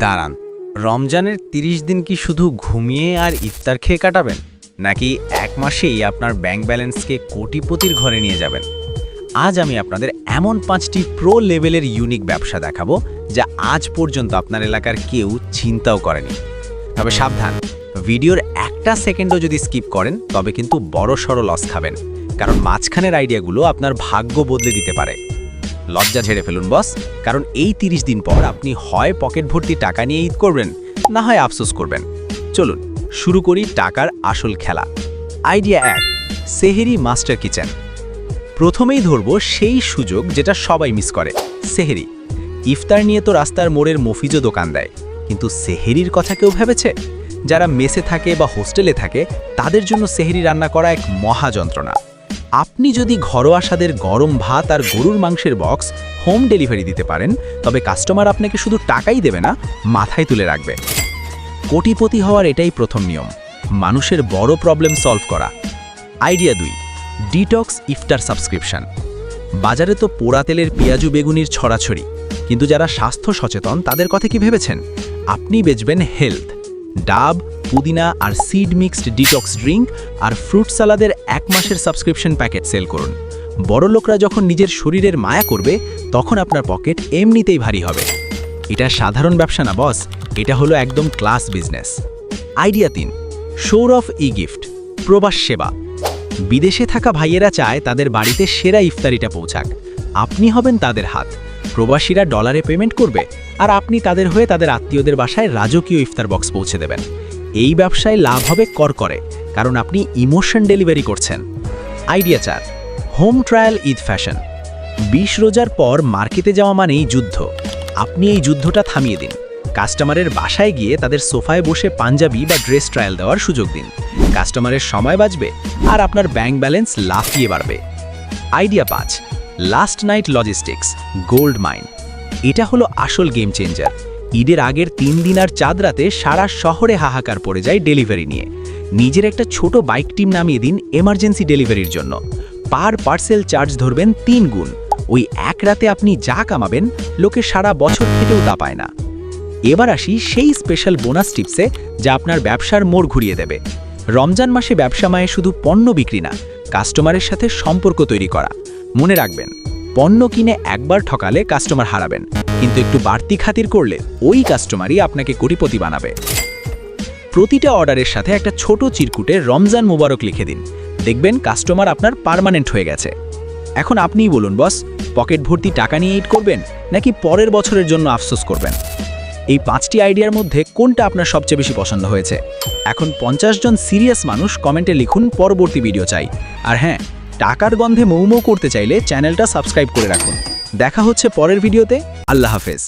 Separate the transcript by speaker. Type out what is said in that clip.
Speaker 1: দাঁড়ান, রমজানের ৩০ দিন কি শুধু ঘুমিয়ে আর ইফতার খেয়ে কাটাবেন, নাকি এক মাসেই আপনার ব্যাংক ব্যালেন্সকে কোটিপতির ঘরে নিয়ে যাবেন? আজ আমি আপনাদের এমন 5টি প্রো লেভেলের ইউনিক ব্যবসা দেখাবো যা আজ পর্যন্ত আপনার এলাকার কেউ চিন্তাও করেনি। তবে সাবধান, ভিডিওর একটা সেকেন্ডও যদি স্কিপ করেন তবে কিন্তু বড়সড় লস খাবেন, কারণ মাঝখানের আইডিয়াগুলো আপনার ভাগ্য বদলে দিতে পারে। লজ্জা ঝেড়ে ফেলুন বস, কারণ এই 30 দিন পর আপনি হয় পকেট ভর্তি টাকা নিয়ে ঈদ করবেন, না হয় আফসোস করবেন। চলুন শুরু করি টাকার আসল খেলা। আইডিয়া 1, সেহেরি মাস্টার কিচেন। প্রথমেই ধরব সেই সুযোগ যেটা সবাই মিস করে, সেহেরি। ইফতার নিয়ে তো রাস্তার মোড়ের মফিজও দোকান দেয়, কিন্তু সেহেরির কথা কেউ ভেবেছে? যারা মেসে থাকে বা হোস্টেলে থাকে তাদের জন্য সেহেরি রান্না করা এক মহা যন্ত্রণা। আপনি যদি ঘরোয়া স্বাদের গরম ভাত আর গরুর মাংসের বক্স হোম ডেলিভারি দিতে পারেন, তবে কাস্টমার আপনাকে শুধু টাকাই দেবে না, মাথায় তুলে রাখবে। কোটিপতি হওয়ার এটাই প্রথম নিয়ম, মানুষের বড় প্রবলেম সলভ করা। আইডিয়া 2, ডিটক্স ইফতার সাবস্ক্রিপশন। বাজারে তো পোড়া তেলের পেঁয়াজু বেগুনির ছড়াছড়ি, কিন্তু যারা স্বাস্থ্য সচেতন তাদের কথা কি ভেবেছেন? আপনি বেচবেন হেলথ, ডাব, পুদিনা আর সিড মিক্সড ডিটক্স ড্রিঙ্ক আর ফ্রুট সালাদের 1 মাসের সাবস্ক্রিপশন প্যাকেট সেল করুন। বড় লোকরা যখন নিজের শরীরের মায়া করবে, তখন আপনার পকেট এমনিতেই ভারী হবে। এটা সাধারণ ব্যবসা না বস, এটা হলো একদম ক্লাস বিজনেস। আইডিয়া 3, সৌরভ ই গিফট, প্রবাস সেবা। বিদেশে থাকা ভাইয়েরা চায় তাদের বাড়িতে সেরা ইফতারিটা পৌঁছাক, আপনি হবেন তাদের হাত। প্রবাসীরা ডলারে পেমেন্ট করবে, আর আপনি তাদের হয়ে তাদের আত্মীয়দের বাসায় রাজকীয় ইফতার বক্স পৌঁছে দেবেন। এই ব্যবসায় লাভ হবে করকরে, কারণ আপনি ইমোশন ডেলিভারি করছেন। Idea 4, home trial Eid fashion. 20 রোজার পর মার্কেটে যাওয়া মানেই যুদ্ধ। আপনি এই যুদ্ধটা থামিয়ে দিন, কাস্টমারের বাসায় গিয়ে তাদের সোফায় বসে পাঞ্জাবি বা ড্রেস ট্রায়াল দেওয়ার সুযোগ দিন। কাস্টমারের সময় বাঁচবে আর আপনার ব্যাংক ব্যালেন্স লাফিয়ে বাড়বে। Idea 5, last night logistics, gold mine. এটা হলো আসল গেম চেঞ্জার। ঈদের আগের 3 দিন আর চাঁদ রাতে সারা শহরে হাহাকার পড়ে যায় ডেলিভারি নিয়ে। নিজের একটা ছোট বাইক টিম নামিয়ে দিন এমার্জেন্সি ডেলিভারির জন্য। পার পার্সেল চার্জ ধরবেন 3 গুণ। ওই এক রাতে আপনি যা কামাবেন, লোকে সারা বছর খেটেও তা পায় না। এবার আসি সেই স্পেশাল বোনাস টিপসে, যা আপনার ব্যবসার মোড় ঘুরিয়ে দেবে। রমজান মাসে ব্যবসা মানে শুধু পণ্য বিক্রি না, কাস্টমারের সাথে সম্পর্ক তৈরি করা। মনে রাখবেন, পণ্য কিনে একবার ঠকালে কাস্টমার হারাবেন, কিন্তু একটু বাড়তি খাতির করলে ওই কাস্টমারই আপনাকে কোটিপতি বানাবে। প্রতিটা অর্ডারের সাথে একটা ছোট চিরকুটে রমজান মোবারক লিখে দিন, দেখবেন কাস্টমার আপনার পার্মানেন্ট হয়ে গেছে। এখন আপনিই বলুন বস, পকেট ভর্তি টাকা নিয়ে ঈদ করবেন, নাকি পরের বছরের জন্য আফসোস করবেন? এই 5টি আইডিয়ার মধ্যে কোনটা আপনার সবচেয়ে বেশি পছন্দ হয়েছে? এখন 50 জন সিরিয়াস মানুষ কমেন্টে লিখুন পরবর্তী ভিডিও চাই। আর হ্যাঁ, টাকার গন্ধে মৌ মৌ করতে চাইলে চ্যানেলটা সাবস্ক্রাইব করে রাখুন। দেখা হচ্ছে পরের ভিডিওতে। আল্লাহ হাফেজ।